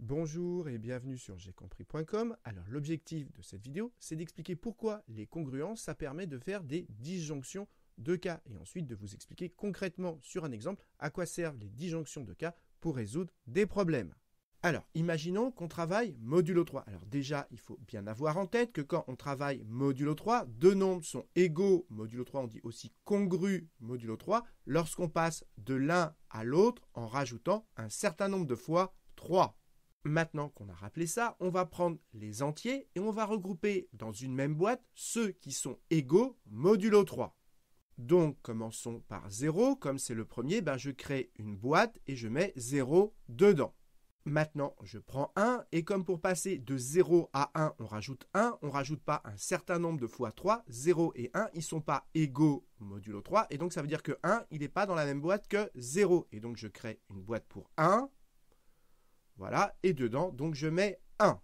Bonjour et bienvenue sur gcompris.com. Alors l'objectif de cette vidéo, c'est d'expliquer pourquoi les congruences, ça permet de faire des disjonctions de cas et ensuite de vous expliquer concrètement sur un exemple à quoi servent les disjonctions de cas pour résoudre des problèmes. Alors, imaginons qu'on travaille modulo 3. Alors déjà, il faut bien avoir en tête que quand on travaille modulo 3, deux nombres sont égaux modulo 3, on dit aussi congrus modulo 3, lorsqu'on passe de l'un à l'autre en rajoutant un certain nombre de fois 3. Maintenant qu'on a rappelé ça, on va prendre les entiers et on va regrouper dans une même boîte ceux qui sont égaux modulo 3. Donc, commençons par 0. Comme c'est le premier, je crée une boîte et je mets 0 dedans. Maintenant, je prends 1 et comme pour passer de 0 à 1, on rajoute 1, on ne rajoute pas un certain nombre de fois 3. 0 et 1, ils ne sont pas égaux modulo 3 et donc ça veut dire que 1, il n'est pas dans la même boîte que 0. Et donc, je crée une boîte pour 1. Voilà, et dedans, donc je mets 1.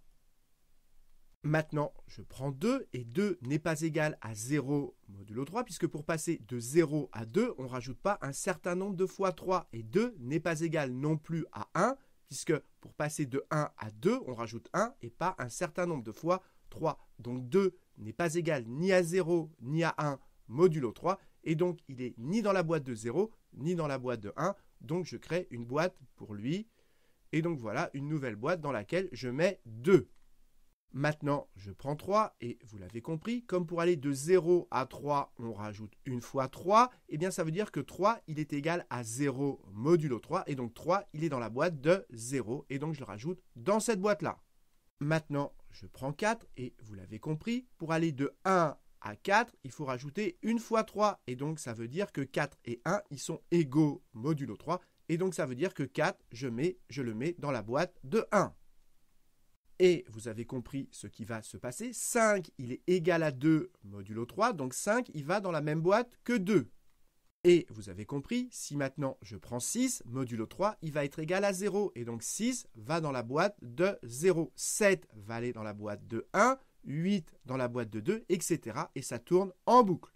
Maintenant, je prends 2, et 2 n'est pas égal à 0 modulo 3, puisque pour passer de 0 à 2, on ne rajoute pas un certain nombre de fois 3, et 2 n'est pas égal non plus à 1, puisque pour passer de 1 à 2, on rajoute 1 et pas un certain nombre de fois 3. Donc 2 n'est pas égal ni à 0 ni à 1 modulo 3, et donc il est ni dans la boîte de 0, ni dans la boîte de 1, donc je crée une boîte pour lui. Et donc voilà une nouvelle boîte dans laquelle je mets 2. Maintenant, je prends 3 et vous l'avez compris, comme pour aller de 0 à 3, on rajoute une fois 3, et bien ça veut dire que 3, il est égal à 0 modulo 3, et donc 3, il est dans la boîte de 0, et donc je le rajoute dans cette boîte-là. Maintenant, je prends 4 et vous l'avez compris, pour aller de 1 à 4, il faut rajouter une fois 3, et donc ça veut dire que 4 et 1, ils sont égaux modulo 3, et donc ça veut dire que 4, je le mets dans la boîte de 1. Et vous avez compris ce qui va se passer. 5, il est égal à 2 modulo 3, donc 5, il va dans la même boîte que 2. Et vous avez compris, si maintenant je prends 6, modulo 3, il va être égal à 0. Et donc 6 va dans la boîte de 0. 7 va aller dans la boîte de 1, 8 dans la boîte de 2, etc. Et ça tourne en boucle.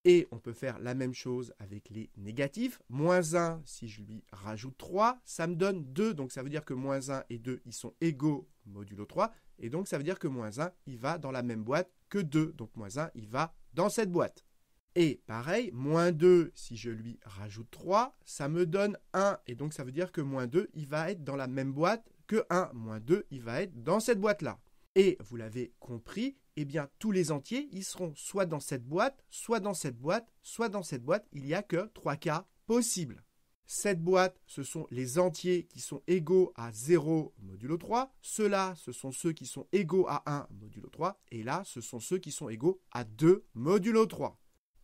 Et on peut faire la même chose avec les négatifs. Moins 1, si je lui rajoute 3, ça me donne 2. Donc ça veut dire que moins 1 et 2, ils sont égaux modulo 3. Et donc ça veut dire que moins 1, il va dans la même boîte que 2. Donc moins 1, il va dans cette boîte. Et pareil, moins 2, si je lui rajoute 3, ça me donne 1. Et donc ça veut dire que moins 2, il va être dans la même boîte que 1. Moins 2, il va être dans cette boîte-là. Et vous l'avez compris, eh bien tous les entiers, ils seront soit dans cette boîte, soit dans cette boîte, soit dans cette boîte. Il n'y a que 3 cas possibles. Cette boîte, ce sont les entiers qui sont égaux à 0 modulo 3. Ceux-là, ce sont ceux qui sont égaux à 1 modulo 3. Et là, ce sont ceux qui sont égaux à 2 modulo 3.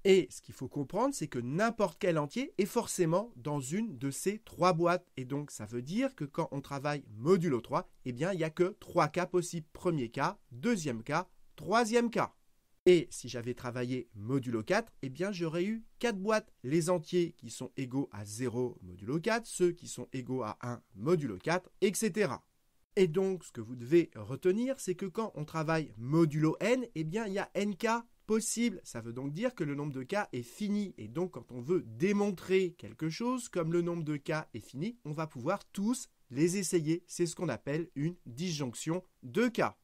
Et ce qu'il faut comprendre, c'est que n'importe quel entier est forcément dans une de ces 3 boîtes. Et donc, ça veut dire que quand on travaille modulo 3, eh bien, il n'y a que 3 cas possibles. Premier cas, deuxième cas, troisième cas. Et si j'avais travaillé modulo 4, eh bien, j'aurais eu 4 boîtes. Les entiers qui sont égaux à 0 modulo 4, ceux qui sont égaux à 1 modulo 4, etc. Et donc, ce que vous devez retenir, c'est que quand on travaille modulo n, eh bien, il y a n cas possible. Ça veut donc dire que le nombre de cas est fini. Et donc, quand on veut démontrer quelque chose, comme le nombre de cas est fini, on va pouvoir tous les essayer. C'est ce qu'on appelle une disjonction de cas.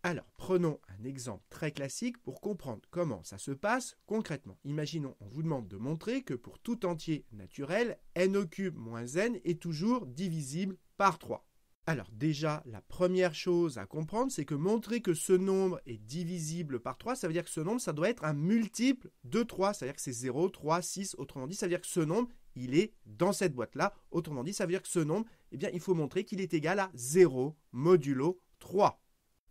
Alors, prenons un exemple très classique pour comprendre comment ça se passe concrètement. Imaginons, on vous demande de montrer que pour tout entier naturel, n au cube moins n est toujours divisible par 3. Alors déjà, la première chose à comprendre, c'est que montrer que ce nombre est divisible par 3, ça veut dire que ce nombre, ça doit être un multiple de 3. C'est-à-dire que c'est 0, 3, 6, autrement dit, ça veut dire que ce nombre, il est dans cette boîte-là. Autrement dit, ça veut dire que ce nombre, eh bien, il faut montrer qu'il est égal à 0 modulo 3.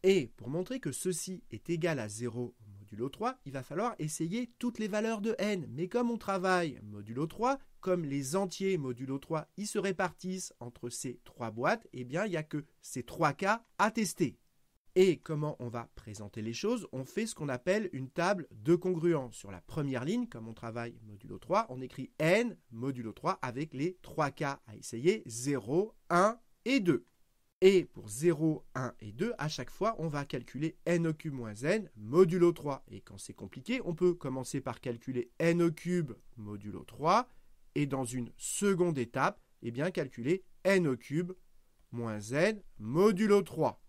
Et pour montrer que ceci est égal à 0 modulo 3, il va falloir essayer toutes les valeurs de n. Mais comme on travaille modulo 3, comme les entiers modulo 3, ils se répartissent entre ces 3 boîtes, eh bien, il n'y a que ces 3 cas à tester. Et comment on va présenter les choses? On fait ce qu'on appelle une table de congruence. Sur la première ligne, comme on travaille modulo 3, on écrit n modulo 3 avec les 3 cas à essayer, 0, 1 et 2. Et pour 0, 1 et 2, à chaque fois, on va calculer n au cube moins n modulo 3. Et quand c'est compliqué, on peut commencer par calculer n au cube modulo 3 et dans une seconde étape, calculer n au cube moins n modulo 3.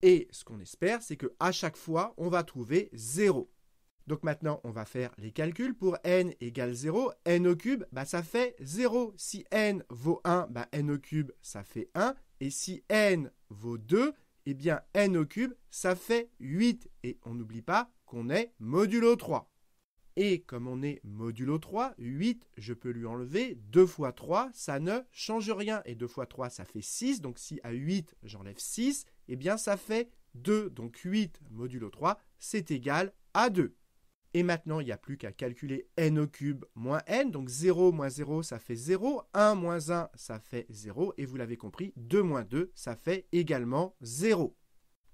Et ce qu'on espère, c'est qu'à chaque fois, on va trouver 0. Donc maintenant, on va faire les calculs. Pour n égale 0, n au cube, ça fait 0. Si n vaut 1, n au cube, ça fait 1. Et si n vaut 2, eh bien n au cube, ça fait 8. Et on n'oublie pas qu'on est modulo 3. Et comme on est modulo 3, 8, je peux lui enlever 2 fois 3, ça ne change rien. Et 2 fois 3, ça fait 6. Donc si à 8, j'enlève 6, eh bien ça fait 2. Donc 8 modulo 3, c'est égal à 2. Et maintenant, il n'y a plus qu'à calculer n au cube moins n. Donc 0 moins 0, ça fait 0. 1 moins 1, ça fait 0. Et vous l'avez compris, 2 moins 2, ça fait également 0.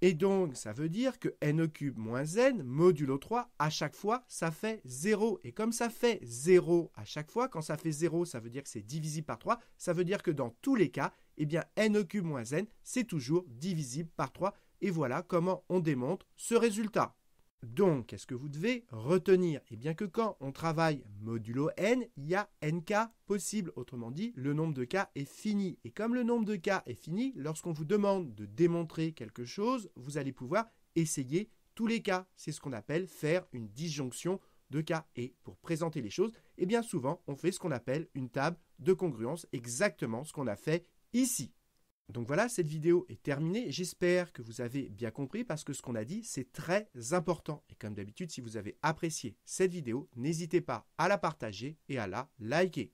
Et donc, ça veut dire que n au cube moins n, modulo 3, à chaque fois, ça fait 0. Et comme ça fait 0 à chaque fois, quand ça fait 0, ça veut dire que c'est divisible par 3. Ça veut dire que dans tous les cas, eh bien, n au cube moins n, c'est toujours divisible par 3. Et voilà comment on démontre ce résultat. Donc, qu'est-ce que vous devez retenir? Eh bien que quand on travaille modulo n, il y a n cas possibles. Autrement dit, le nombre de cas est fini. Et comme le nombre de cas est fini, lorsqu'on vous demande de démontrer quelque chose, vous allez pouvoir essayer tous les cas. C'est ce qu'on appelle faire une disjonction de cas. Et pour présenter les choses, eh bien souvent, on fait ce qu'on appelle une table de congruence, exactement ce qu'on a fait ici. Donc voilà, cette vidéo est terminée. J'espère que vous avez bien compris parce que ce qu'on a dit, c'est très important. Et comme d'habitude, si vous avez apprécié cette vidéo, n'hésitez pas à la partager et à la liker.